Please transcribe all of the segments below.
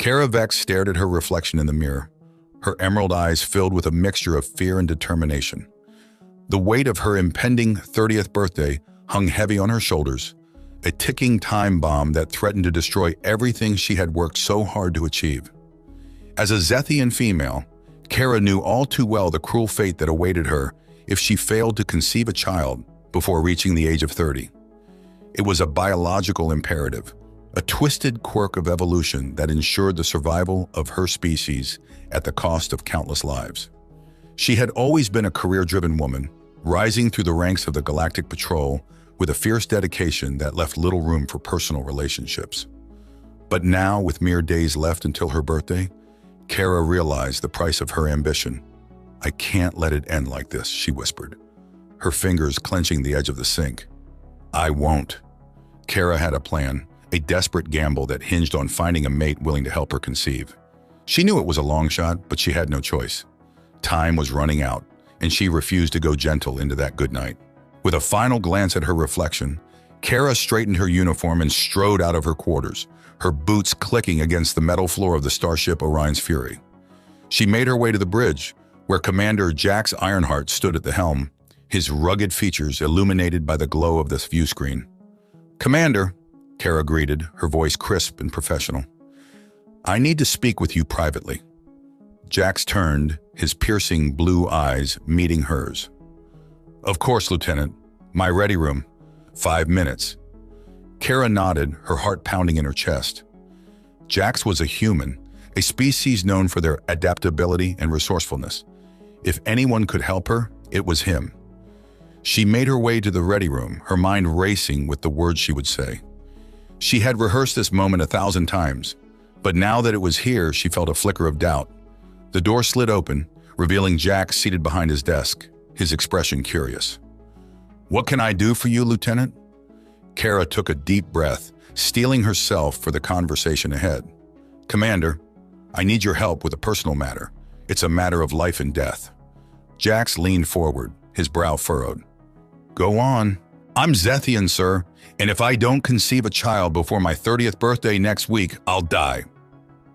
Kara Vex stared at her reflection in the mirror, her emerald eyes filled with a mixture of fear and determination. The weight of her impending 30th birthday hung heavy on her shoulders, a ticking time bomb that threatened to destroy everything she had worked so hard to achieve. As a Zethian female, Kara knew all too well the cruel fate that awaited her if she failed to conceive a child before reaching the age of 30. It was a biological imperative, a twisted quirk of evolution that ensured the survival of her species at the cost of countless lives. She had always been a career-driven woman, rising through the ranks of the Galactic Patrol with a fierce dedication that left little room for personal relationships. But now, with mere days left until her birthday, Kara realized the price of her ambition. "I can't let it end like this," she whispered, her fingers clenching the edge of the sink. "I won't." Kara had a plan, a desperate gamble that hinged on finding a mate willing to help her conceive. She knew it was a long shot, but she had no choice. Time was running out, and she refused to go gentle into that good night. With a final glance at her reflection, Kara straightened her uniform and strode out of her quarters, her boots clicking against the metal floor of the starship Orion's Fury. She made her way to the bridge, where Commander Jax Ironheart stood at the helm, his rugged features illuminated by the glow of this view screen. "Commander," Kara greeted, her voice crisp and professional. "I need to speak with you privately." Jax turned, his piercing blue eyes meeting hers. "Of course, Lieutenant. My ready room. 5 minutes." Kara nodded, her heart pounding in her chest. Jax was a human, a species known for their adaptability and resourcefulness. If anyone could help her, it was him. She made her way to the ready room, her mind racing with the words she would say. She had rehearsed this moment 1,000 times, but now that it was here, she felt a flicker of doubt. The door slid open, revealing Jax seated behind his desk, his expression curious. "What can I do for you, Lieutenant?" Kara took a deep breath, steeling herself for the conversation ahead. "Commander, I need your help with a personal matter. It's a matter of life and death." Jax leaned forward, his brow furrowed. "Go on." "I'm Zethian, sir, and if I don't conceive a child before my 30th birthday next week, I'll die."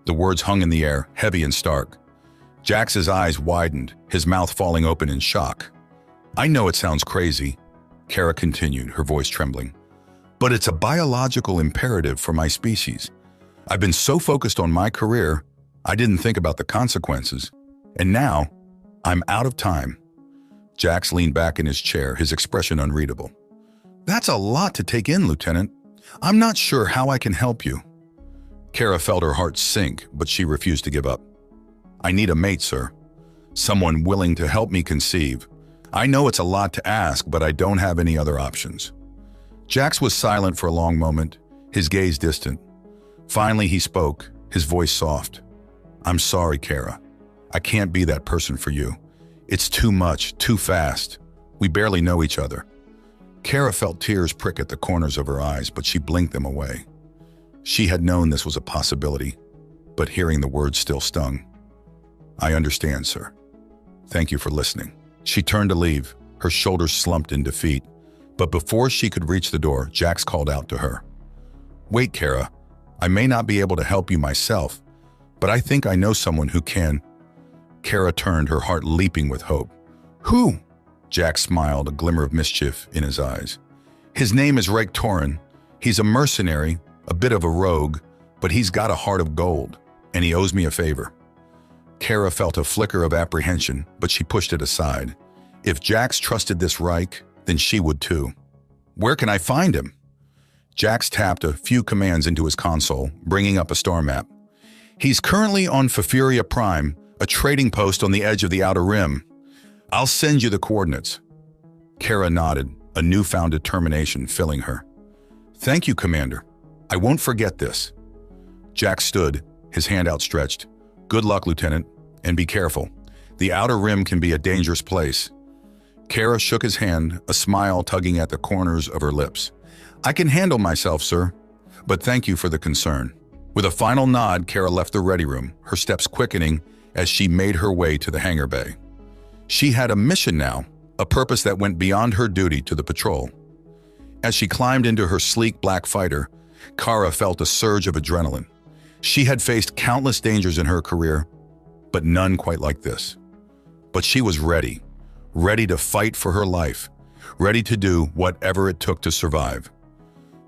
The words hung in the air, heavy and stark. Jax's eyes widened, his mouth falling open in shock. "I know it sounds crazy," Kara continued, her voice trembling, "but it's a biological imperative for my species. I've been so focused on my career, I didn't think about the consequences. And now, I'm out of time." Jax leaned back in his chair, his expression unreadable. "That's a lot to take in, Lieutenant. I'm not sure how I can help you." Kara felt her heart sink, but she refused to give up. "I need a mate, sir. Someone willing to help me conceive. I know it's a lot to ask, but I don't have any other options." Jax was silent for a long moment, his gaze distant. Finally, he spoke, his voice soft. "I'm sorry, Kara. I can't be that person for you. It's too much, too fast. We barely know each other." Kara felt tears prick at the corners of her eyes, but she blinked them away. She had known this was a possibility, but hearing the words still stung. "I understand, sir. Thank you for listening." She turned to leave, her shoulders slumped in defeat, but before she could reach the door, Jax called out to her. "Wait, Kara. I may not be able to help you myself, but I think I know someone who can." Kara turned, her heart leaping with hope. "Who?" Jax smiled, a glimmer of mischief in his eyes. "His name is Rykk Torren. He's a mercenary, a bit of a rogue, but he's got a heart of gold, and he owes me a favor." Kara felt a flicker of apprehension, but she pushed it aside. If Jax trusted this Rykk, then she would too. "Where can I find him?" Jax tapped a few commands into his console, bringing up a star map. "He's currently on Fafuria Prime, a trading post on the edge of the Outer Rim. I'll send you the coordinates." Kara nodded, a newfound determination filling her. "Thank you, Commander. I won't forget this." Jax stood, his hand outstretched. "Good luck, Lieutenant, and be careful. The Outer Rim can be a dangerous place." Kara shook his hand, a smile tugging at the corners of her lips. "I can handle myself, sir, but thank you for the concern." With a final nod, Kara left the ready room, her steps quickening as she made her way to the hangar bay. She had a mission now, a purpose that went beyond her duty to the patrol. As she climbed into her sleek black fighter, Kara felt a surge of adrenaline. She had faced countless dangers in her career, but none quite like this. But she was ready to fight for her life, ready to do whatever it took to survive.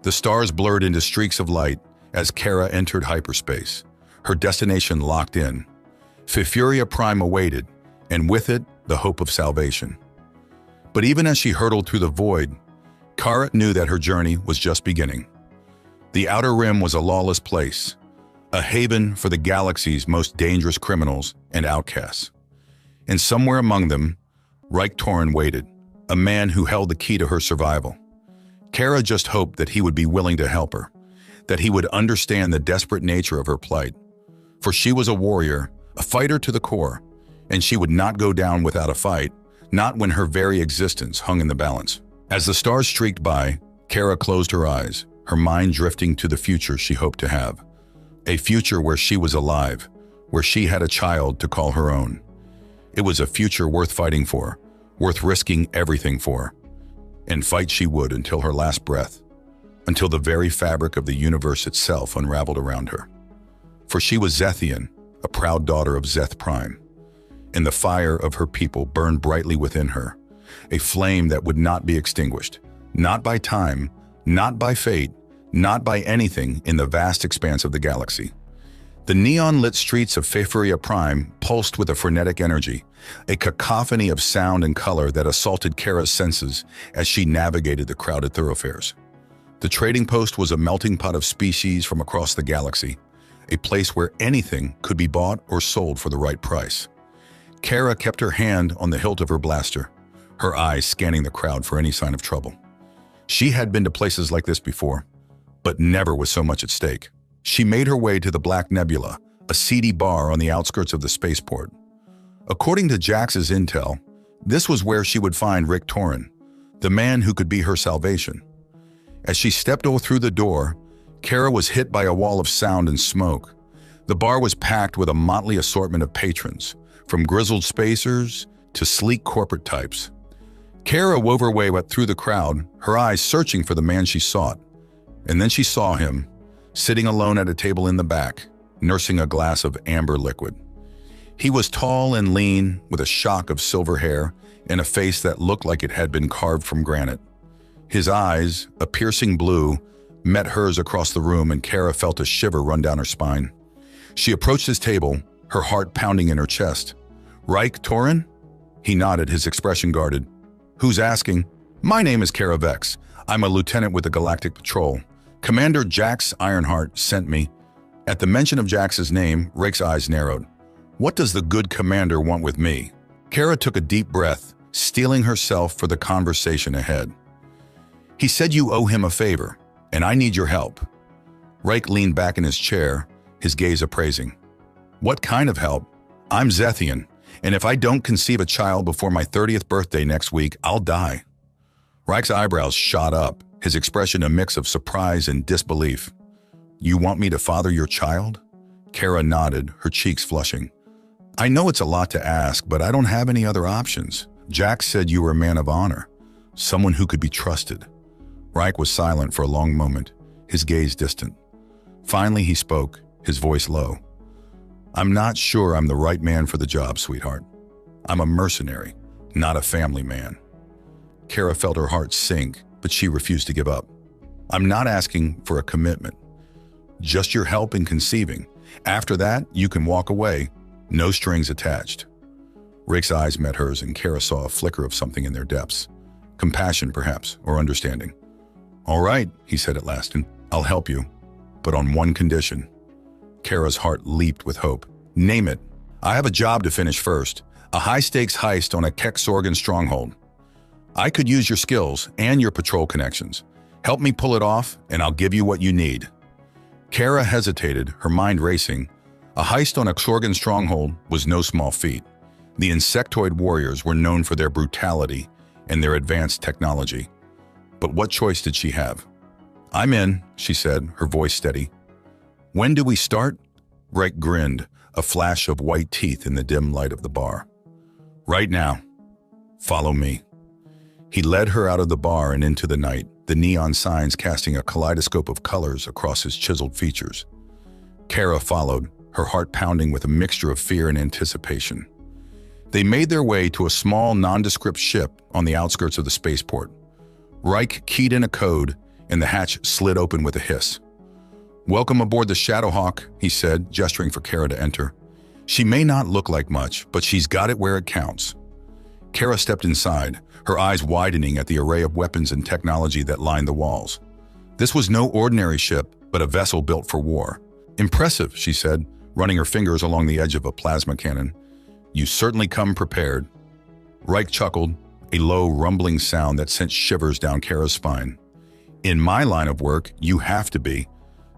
The stars blurred into streaks of light as Kara entered hyperspace, her destination locked in. HFY Prime awaited, and with it, the hope of salvation. But even as she hurtled through the void, Kara knew that her journey was just beginning. The Outer Rim was a lawless place, a haven for the galaxy's most dangerous criminals and outcasts. And somewhere among them, Rykk Torren waited, a man who held the key to her survival. Kara just hoped that he would be willing to help her, that he would understand the desperate nature of her plight. For she was a warrior, a fighter to the core, and she would not go down without a fight, not when her very existence hung in the balance. As the stars streaked by, Kara closed her eyes, her mind drifting to the future she hoped to have. A future where she was alive, where she had a child to call her own. It was a future worth fighting for, worth risking everything for. And fight she would until her last breath, until the very fabric of the universe itself unraveled around her. For she was Zethian, a proud daughter of Zeth Prime, and the fire of her people burned brightly within her, a flame that would not be extinguished, not by time, not by fate, not by anything in the vast expanse of the galaxy. The neon-lit streets of HFY Prime pulsed with a frenetic energy, a cacophony of sound and color that assaulted Kara's senses as she navigated the crowded thoroughfares. The trading post was a melting pot of species from across the galaxy, a place where anything could be bought or sold for the right price. Kara kept her hand on the hilt of her blaster, her eyes scanning the crowd for any sign of trouble. She had been to places like this before, but never with so much at stake. She made her way to the Black Nebula, a seedy bar on the outskirts of the spaceport. According to Jax's intel, this was where she would find Rykk Torren, the man who could be her salvation. As she stepped through the door, Kara was hit by a wall of sound and smoke. The bar was packed with a motley assortment of patrons, from grizzled spacers to sleek corporate types. Kara wove her way through the crowd, her eyes searching for the man she sought. And then she saw him, sitting alone at a table in the back, nursing a glass of amber liquid. He was tall and lean, with a shock of silver hair and a face that looked like it had been carved from granite. His eyes, a piercing blue, met hers across the room, and Kara felt a shiver run down her spine. She approached his table, her heart pounding in her chest. "Rykk Torren?" He nodded, his expression guarded. "Who's asking?" "My name is Kara Vex. I'm a lieutenant with the Galactic Patrol. Commander Jax Ironheart sent me." At the mention of Jax's name, Rykk's eyes narrowed. "What does the good commander want with me?" Kara took a deep breath, steeling herself for the conversation ahead. "He said you owe him a favor, and I need your help." Rykk leaned back in his chair, his gaze appraising. "What kind of help?" "I'm Zethian, and if I don't conceive a child before my 30th birthday next week, I'll die." Rykk's eyebrows shot up, his expression a mix of surprise and disbelief. "You want me to father your child?" Kara nodded, her cheeks flushing. "I know it's a lot to ask, but I don't have any other options. Jax said you were a man of honor, someone who could be trusted." Rykk was silent for a long moment, his gaze distant. Finally he spoke, his voice low. "I'm not sure I'm the right man for the job, sweetheart. I'm a mercenary, not a family man." Kara felt her heart sink, but she refused to give up. "I'm not asking for a commitment. Just your help in conceiving. After that, you can walk away, no strings attached." Rykk's eyes met hers, and Kara saw a flicker of something in their depths. Compassion, perhaps, or understanding. "All right," he said at last, "and I'll help you, but on one condition." Kara's heart leaped with hope. "Name it." "I have a job to finish first, a high-stakes heist on a Kexorgan stronghold. I could use your skills and your patrol connections. Help me pull it off, and I'll give you what you need." Kara hesitated, her mind racing. A heist on a Kexorgan stronghold was no small feat. The insectoid warriors were known for their brutality and their advanced technology. But what choice did she have? "I'm in," she said, her voice steady. "When do we start?" Rykk grinned, a flash of white teeth in the dim light of the bar. "Right now. Follow me." He led her out of the bar and into the night, the neon signs casting a kaleidoscope of colors across his chiseled features. Kara followed, her heart pounding with a mixture of fear and anticipation. They made their way to a small, nondescript ship on the outskirts of the spaceport. Rykk keyed in a code, and the hatch slid open with a hiss. "Welcome aboard the Shadowhawk," he said, gesturing for Kara to enter. "She may not look like much, but she's got it where it counts." Kara stepped inside, her eyes widening at the array of weapons and technology that lined the walls. This was no ordinary ship, but a vessel built for war. "Impressive," she said, running her fingers along the edge of a plasma cannon. "You certainly come prepared." Rykk chuckled, a low, rumbling sound that sent shivers down Kara's spine. "In my line of work, you have to be.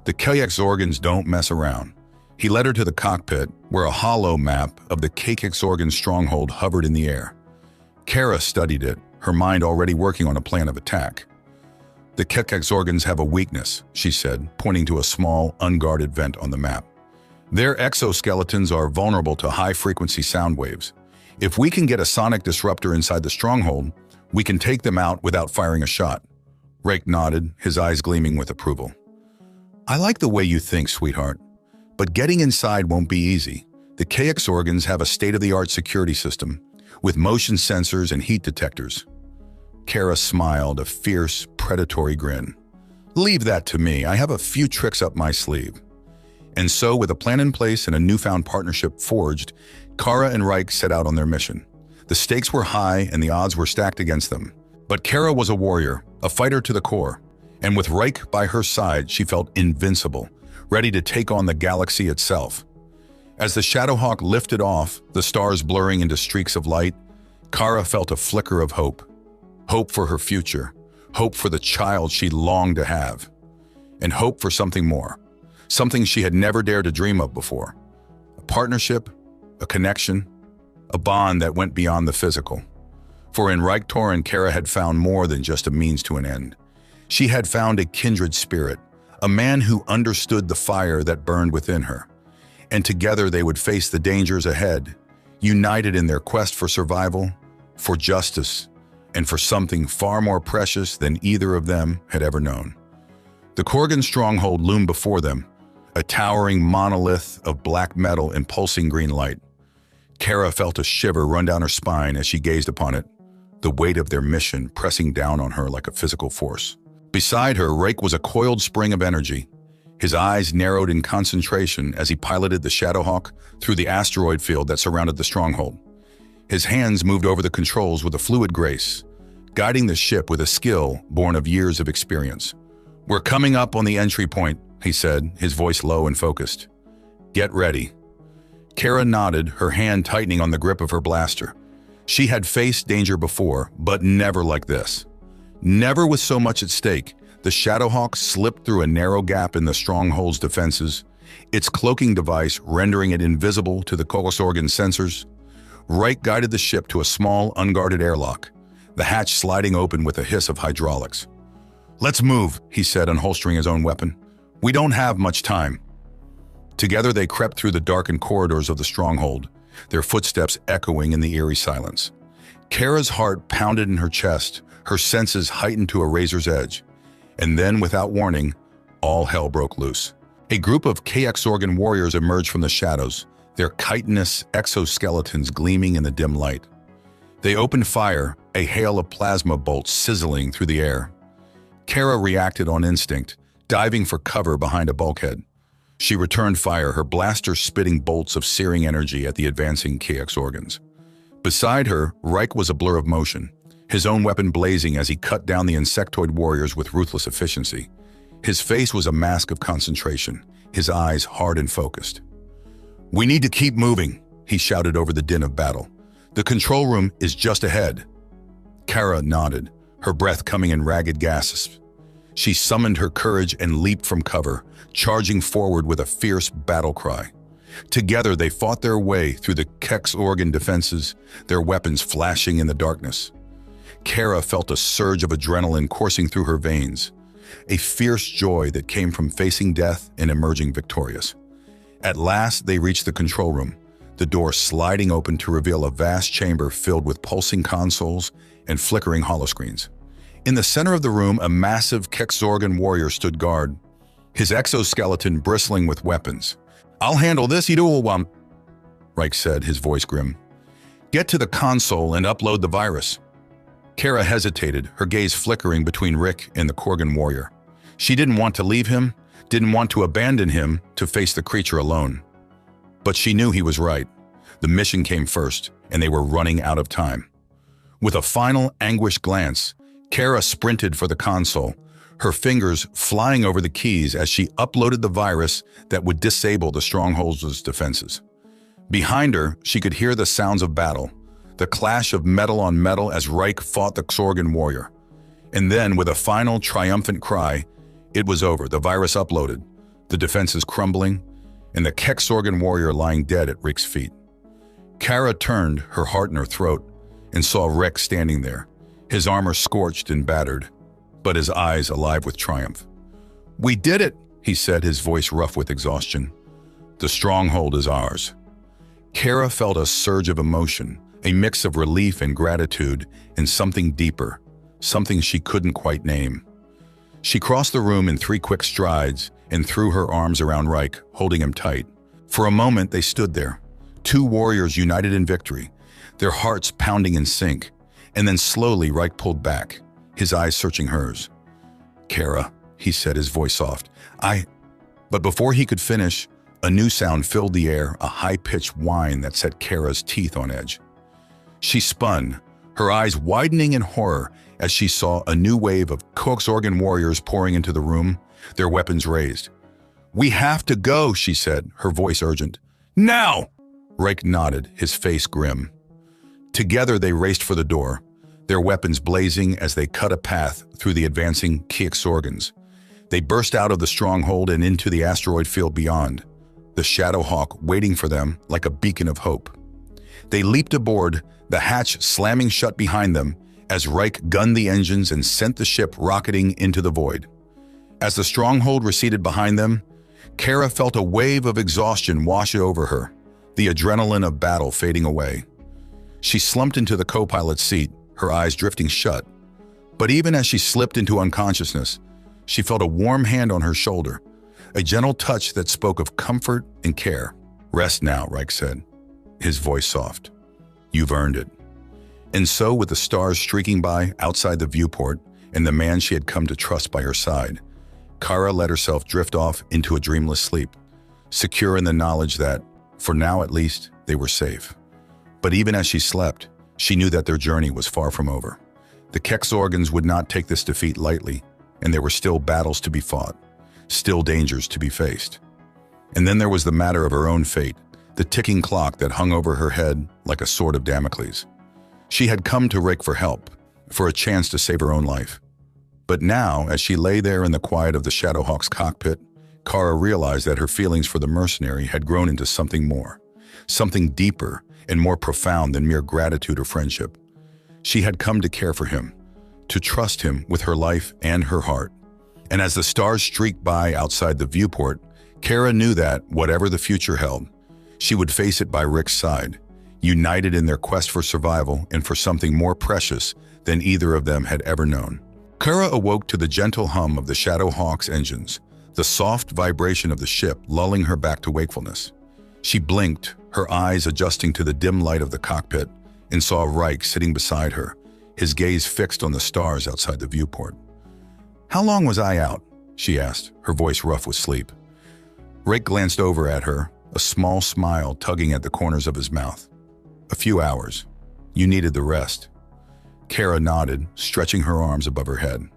The KX don't mess around." He led her to the cockpit, where a hollow map of the KX stronghold hovered in the air. Kara studied it, her mind already working on a plan of attack. "The KX have a weakness," she said, pointing to a small, unguarded vent on the map. "Their exoskeletons are vulnerable to high-frequency sound waves. If we can get a sonic disruptor inside the stronghold, we can take them out without firing a shot." Rykk nodded, his eyes gleaming with approval. "I like the way you think, sweetheart. But getting inside won't be easy. The KX have a state-of-the-art security system, with motion sensors and heat detectors." Kara smiled, a fierce, predatory grin. "Leave that to me. I have a few tricks up my sleeve." And so, with a plan in place and a newfound partnership forged, Kara and Rykk set out on their mission. The stakes were high and the odds were stacked against them. But Kara was a warrior, a fighter to the core. And with Rykk by her side, she felt invincible, ready to take on the galaxy itself. As the Shadowhawk lifted off, the stars blurring into streaks of light, Kara felt a flicker of hope. Hope for her future, hope for the child she longed to have, and hope for something more, something she had never dared to dream of before. A partnership, a connection, a bond that went beyond the physical. For in Rykk Torren, Kara had found more than just a means to an end. She had found a kindred spirit, a man who understood the fire that burned within her. And together they would face the dangers ahead, united in their quest for survival, for justice, and for something far more precious than either of them had ever known. The Korgan stronghold loomed before them, a towering monolith of black metal and pulsing green light. Kara felt a shiver run down her spine as she gazed upon it, the weight of their mission pressing down on her like a physical force. Beside her, Rykk was a coiled spring of energy. His eyes narrowed in concentration as he piloted the Shadowhawk through the asteroid field that surrounded the stronghold. His hands moved over the controls with a fluid grace, guiding the ship with a skill born of years of experience. "We're coming up on the entry point," he said, his voice low and focused. "Get ready." Kara nodded, her hand tightening on the grip of her blaster. She had faced danger before, but never like this. Never with so much at stake. The Shadowhawk slipped through a narrow gap in the stronghold's defenses, its cloaking device rendering it invisible to the KX sensors. Rykk guided the ship to a small, unguarded airlock, the hatch sliding open with a hiss of hydraulics. "Let's move," he said, unholstering his own weapon. "We don't have much time." Together they crept through the darkened corridors of the stronghold, their footsteps echoing in the eerie silence. Kara's heart pounded in her chest, her senses heightened to a razor's edge. And then, without warning, all hell broke loose. A group of KX warriors emerged from the shadows, their chitinous exoskeletons gleaming in the dim light. They opened fire, a hail of plasma bolts sizzling through the air. Kara reacted on instinct, diving for cover behind a bulkhead. She returned fire, her blaster spitting bolts of searing energy at the advancing KX. Beside her, Rykk was a blur of motion, his own weapon blazing as he cut down the insectoid warriors with ruthless efficiency. His face was a mask of concentration, his eyes hard and focused. "We need to keep moving," he shouted over the din of battle. "The control room is just ahead." Kara nodded, her breath coming in ragged gasps. She summoned her courage and leaped from cover, charging forward with a fierce battle cry. Together they fought their way through the KX defenses, their weapons flashing in the darkness. Kara felt a surge of adrenaline coursing through her veins, a fierce joy that came from facing death and emerging victorious. At last they reached the control room, the door sliding open to reveal a vast chamber filled with pulsing consoles and flickering holoscreens. In the center of the room, a massive KX warrior stood guard, his exoskeleton bristling with weapons, "I'll handle this, Idulwam," Rykk said, his voice grim. "Get to the console and upload the virus." Kara hesitated, her gaze flickering between Rykk and the Korgan warrior. She didn't want to leave him, didn't want to abandon him to face the creature alone. But she knew he was right. The mission came first, and they were running out of time. With a final, anguished glance, Kara sprinted for the console, her fingers flying over the keys as she uploaded the virus that would disable the stronghold's defenses. Behind her, she could hear the sounds of battle, the clash of metal on metal as Rykk fought the Korgan warrior. And then, with a final, triumphant cry, it was over. The virus uploaded, the defenses crumbling, and the Korgan warrior lying dead at Rykk's feet. Kara turned, her heart in her throat, and saw Rykk standing there, his armor scorched and battered, but his eyes alive with triumph. "We did it," he said, his voice rough with exhaustion. "The stronghold is ours." Kara felt a surge of emotion, a mix of relief and gratitude, and something deeper, something she couldn't quite name. She crossed the room in 3 quick strides and threw her arms around Rykk, holding him tight. For a moment they stood there, 2 warriors united in victory, their hearts pounding in sync, and then slowly Rykk pulled back, his eyes searching hers. "Kara," he said, his voice soft. But before he could finish, a new sound filled the air, a high-pitched whine that set Kara's teeth on edge. She spun, her eyes widening in horror as she saw a new wave of Korgan warriors pouring into the room, their weapons raised. "We have to go," she said, her voice urgent. "Now!" Rykk nodded, his face grim. Together they raced for the door, their weapons blazing as they cut a path through the advancing Korgans. They burst out of the stronghold and into the asteroid field beyond, the Shadowhawk waiting for them like a beacon of hope. They leaped aboard, the hatch slamming shut behind them as Rykk gunned the engines and sent the ship rocketing into the void. As the stronghold receded behind them, Kara felt a wave of exhaustion wash over her, the adrenaline of battle fading away. She slumped into the co-pilot's seat, her eyes drifting shut. But even as she slipped into unconsciousness, she felt a warm hand on her shoulder, a gentle touch that spoke of comfort and care. "Rest now," Rykk said, his voice soft. "You've earned it." And so, with the stars streaking by outside the viewport and the man she had come to trust by her side, Kara let herself drift off into a dreamless sleep, secure in the knowledge that, for now at least, they were safe. But even as she slept, she knew that their journey was far from over. The Korgans would not take this defeat lightly, and there were still battles to be fought, still dangers to be faced. And then there was the matter of her own fate, the ticking clock that hung over her head like a sword of Damocles. She had come to Rykk for help, for a chance to save her own life. But now, as she lay there in the quiet of the Shadowhawk's cockpit, Kara realized that her feelings for the mercenary had grown into something more, something deeper and more profound than mere gratitude or friendship. She had come to care for him, to trust him with her life and her heart. And as the stars streaked by outside the viewport, Kara knew that, whatever the future held, she would face it by Rykk's side, united in their quest for survival and for something more precious than either of them had ever known. Kara awoke to the gentle hum of the Shadowhawk's engines, the soft vibration of the ship lulling her back to wakefulness. She blinked, her eyes adjusting to the dim light of the cockpit, and saw Rykk sitting beside her, his gaze fixed on the stars outside the viewport. "How long was I out?" she asked, her voice rough with sleep. Rykk glanced over at her, a small smile tugging at the corners of his mouth. "A few hours. You needed the rest." Kara nodded, stretching her arms above her head.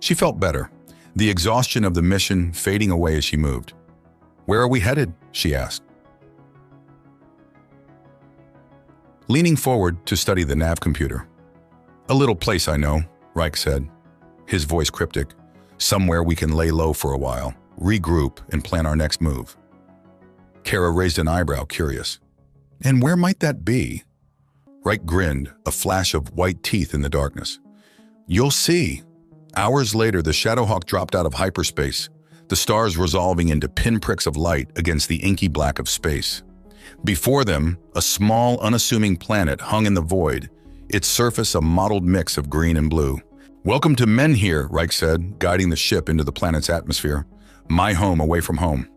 She felt better, the exhaustion of the mission fading away as she moved. "Where are we headed?" she asked. Leaning forward to study the nav computer. "A little place I know," Rykk said, his voice cryptic. "Somewhere we can lay low for a while, regroup, and plan our next move." Kara raised an eyebrow, curious. "And where might that be?" Rykk grinned, a flash of white teeth in the darkness. "You'll see." Hours later, the Shadowhawk dropped out of hyperspace, the stars resolving into pinpricks of light against the inky black of space. Before them, a small, unassuming planet hung in the void, its surface a mottled mix of green and blue. "Welcome to Menhir," Rykk said, guiding the ship into the planet's atmosphere. "My home away from home."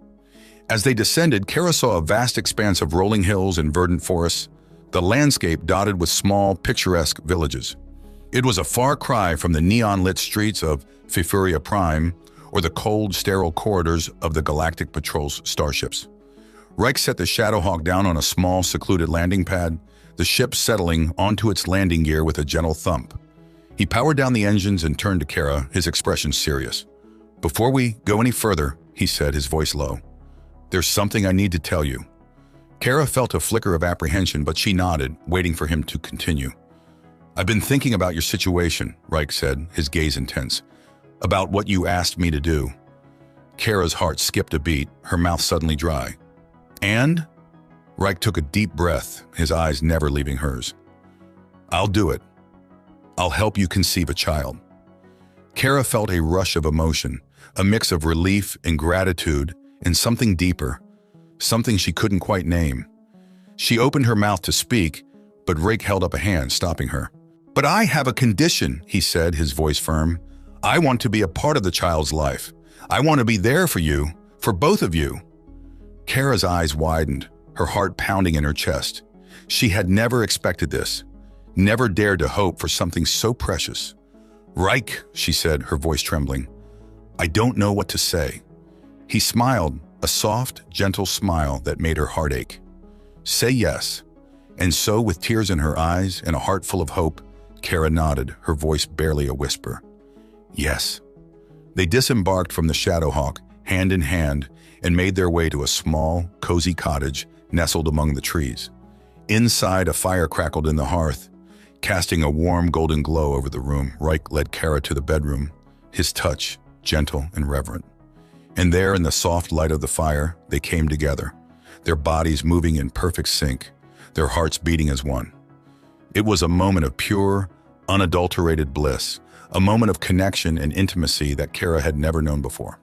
As they descended, Kara saw a vast expanse of rolling hills and verdant forests, the landscape dotted with small, picturesque villages. It was a far cry from the neon-lit streets of Fifuria Prime or the cold, sterile corridors of the Galactic Patrol's starships. Rykk set the Shadowhawk down on a small, secluded landing pad, the ship settling onto its landing gear with a gentle thump. He powered down the engines and turned to Kara, his expression serious. "Before we go any further," he said, his voice low, "there's something I need to tell you." Kara felt a flicker of apprehension, but she nodded, waiting for him to continue. "I've been thinking about your situation," Rykk said, his gaze intense. "About what you asked me to do." Kara's heart skipped a beat, her mouth suddenly dry. "And?" Rykk took a deep breath, his eyes never leaving hers. "I'll do it. I'll help you conceive a child." Kara felt a rush of emotion, a mix of relief and gratitude, and something deeper, something she couldn't quite name. She opened her mouth to speak, but Rykk held up a hand, stopping her. "But I have a condition," he said, his voice firm. "I want to be a part of the child's life. I want to be there for you, for both of you." Kara's eyes widened, her heart pounding in her chest. She had never expected this, never dared to hope for something so precious. "Rykk," she said, her voice trembling, "I don't know what to say." He smiled, a soft, gentle smile that made her heart ache. "Say yes." And so, with tears in her eyes and a heart full of hope, Kara nodded, her voice barely a whisper. "Yes." They disembarked from the Shadowhawk, hand in hand, and made their way to a small, cozy cottage nestled among the trees. Inside, a fire crackled in the hearth, casting a warm golden glow over the room. Rykk led Kara to the bedroom, his touch gentle and reverent. And there, in the soft light of the fire, they came together, their bodies moving in perfect sync, their hearts beating as one. It was a moment of pure, unadulterated bliss, a moment of connection and intimacy that Kara had never known before.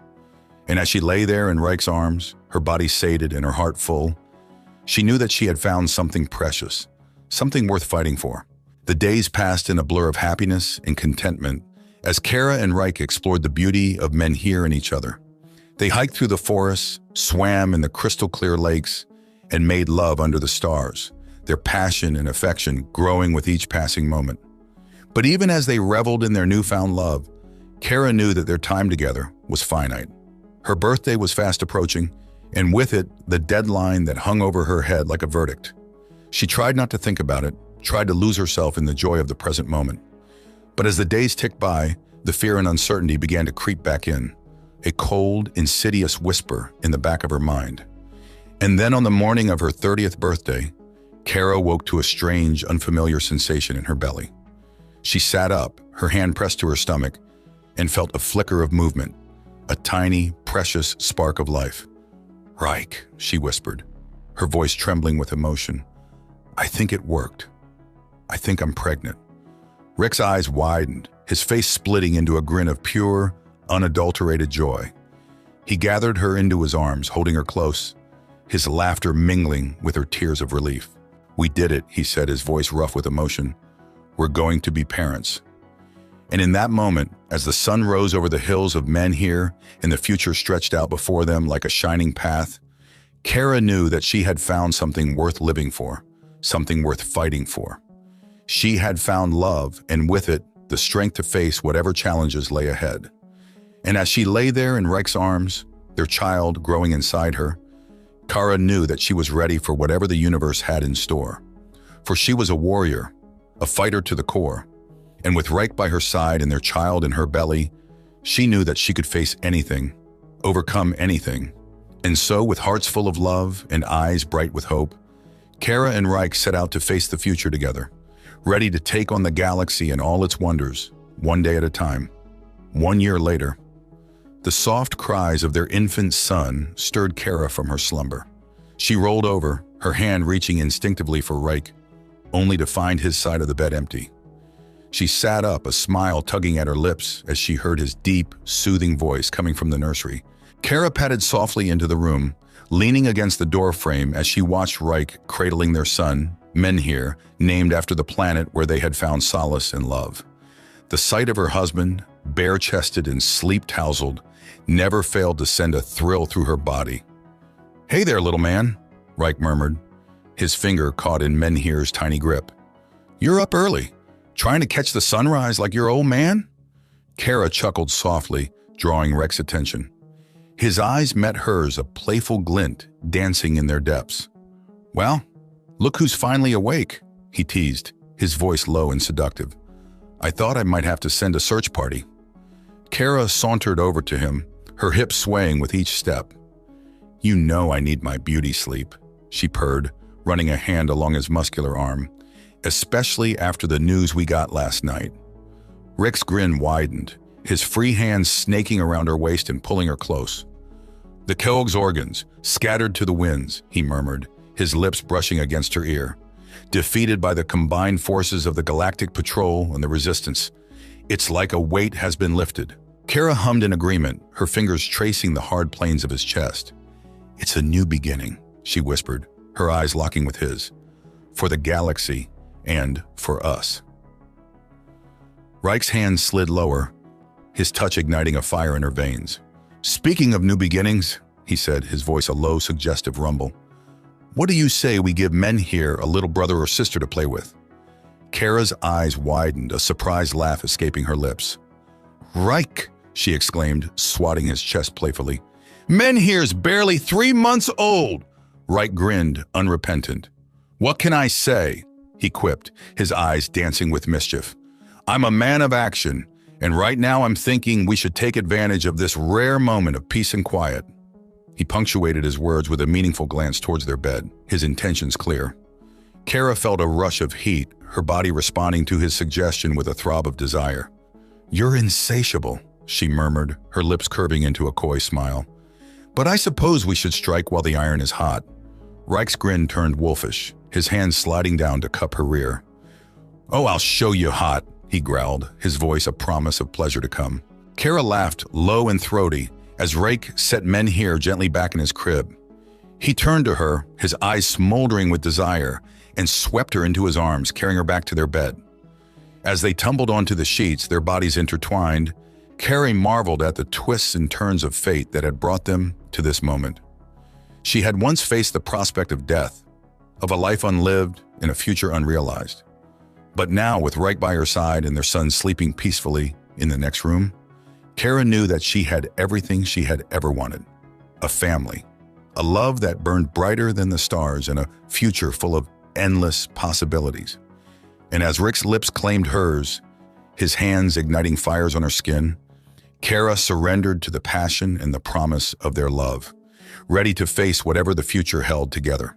And as she lay there in Rykk's arms, her body sated and her heart full, she knew that she had found something precious, something worth fighting for. The days passed in a blur of happiness and contentment as Kara and Rykk explored the beauty of men here in each other. They hiked through the forests, swam in the crystal-clear lakes, and made love under the stars, their passion and affection growing with each passing moment. But even as they reveled in their newfound love, Kara knew that their time together was finite. Her birthday was fast approaching, and with it, the deadline that hung over her head like a verdict. She tried not to think about it, tried to lose herself in the joy of the present moment. But as the days ticked by, the fear and uncertainty began to creep back in, a cold, insidious whisper in the back of her mind. And then on the morning of her 30th birthday, Kara woke to a strange, unfamiliar sensation in her belly. She sat up, her hand pressed to her stomach, and felt a flicker of movement, a tiny, precious spark of life. "Rykk," she whispered, her voice trembling with emotion. "I think it worked. I think I'm pregnant." Rykk's eyes widened, his face splitting into a grin of pure, unadulterated joy. He gathered her into his arms, holding her close, his laughter mingling with her tears of relief. "We did it," he said, his voice rough with emotion. "We're going to be parents." And in that moment, as the sun rose over the hills of men here and the future stretched out before them like a shining path, Kara knew that she had found something worth living for, something worth fighting for. She had found love, and with it, the strength to face whatever challenges lay ahead. And as she lay there in Rykk's arms, their child growing inside her, Kara knew that she was ready for whatever the universe had in store. For she was a warrior, a fighter to the core. And with Rykk by her side and their child in her belly, she knew that she could face anything, overcome anything. And so, with hearts full of love and eyes bright with hope, Kara and Rykk set out to face the future together, ready to take on the galaxy and all its wonders, one day at a time. 1 year later, the soft cries of their infant son stirred Kara from her slumber. She rolled over, her hand reaching instinctively for Rykk, only to find his side of the bed empty. She sat up, a smile tugging at her lips as she heard his deep, soothing voice coming from the nursery. Kara padded softly into the room, leaning against the doorframe as she watched Rykk cradling their son, Menhir, named after the planet where they had found solace and love. The sight of her husband, bare-chested and sleep-tousled, never failed to send a thrill through her body. "Hey there, little man," Rykk murmured, his finger caught in Menhir's tiny grip. "You're up early, trying to catch the sunrise like your old man?" Kara chuckled softly, drawing Rykk's attention. His eyes met hers, a playful glint dancing in their depths. "Well, look who's finally awake," he teased, his voice low and seductive. "I thought I might have to send a search party." Kara sauntered over to him, her hips swaying with each step. "You know I need my beauty sleep," she purred, running a hand along his muscular arm, "especially after the news we got last night." Rykk's grin widened, his free hands snaking around her waist and pulling her close. "The Kelg's organs, scattered to the winds," he murmured, his lips brushing against her ear. "Defeated by the combined forces of the Galactic Patrol and the Resistance. It's like a weight has been lifted." Kara hummed in agreement, her fingers tracing the hard planes of his chest. "It's a new beginning," she whispered, her eyes locking with his. "For the galaxy and for us." Rykk's hand slid lower, his touch igniting a fire in her veins. "Speaking of new beginnings," he said, his voice a low, suggestive rumble, "what do you say we give Menhir a little brother or sister to play with?" Kara's eyes widened, a surprised laugh escaping her lips. "Rykk!" she exclaimed, swatting his chest playfully. "Menhir's barely 3 months old!" Rykk grinned, unrepentant. "What can I say?" he quipped, his eyes dancing with mischief. "I'm a man of action, and right now I'm thinking we should take advantage of this rare moment of peace and quiet." He punctuated his words with a meaningful glance towards their bed, his intentions clear. Kara felt a rush of heat, her body responding to his suggestion with a throb of desire. "You're insatiable," she murmured, her lips curving into a coy smile. "But I suppose we should strike while the iron is hot." Rykk's grin turned wolfish, his hands sliding down to cup her rear. "Oh, I'll show you hot," he growled, his voice a promise of pleasure to come. Kara laughed, low and throaty, as Rykk set Menhir gently back in his crib. He turned to her, his eyes smoldering with desire, and swept her into his arms, carrying her back to their bed. As they tumbled onto the sheets, their bodies intertwined, Kara marveled at the twists and turns of fate that had brought them to this moment. She had once faced the prospect of death, of a life unlived and a future unrealized. But now, with Rykk by her side and their son sleeping peacefully in the next room, Kara knew that she had everything she had ever wanted. A family, a love that burned brighter than the stars, and a future full of endless possibilities. And as Rykk's lips claimed hers, his hands igniting fires on her skin, Kara surrendered to the passion and the promise of their love, ready to face whatever the future held together.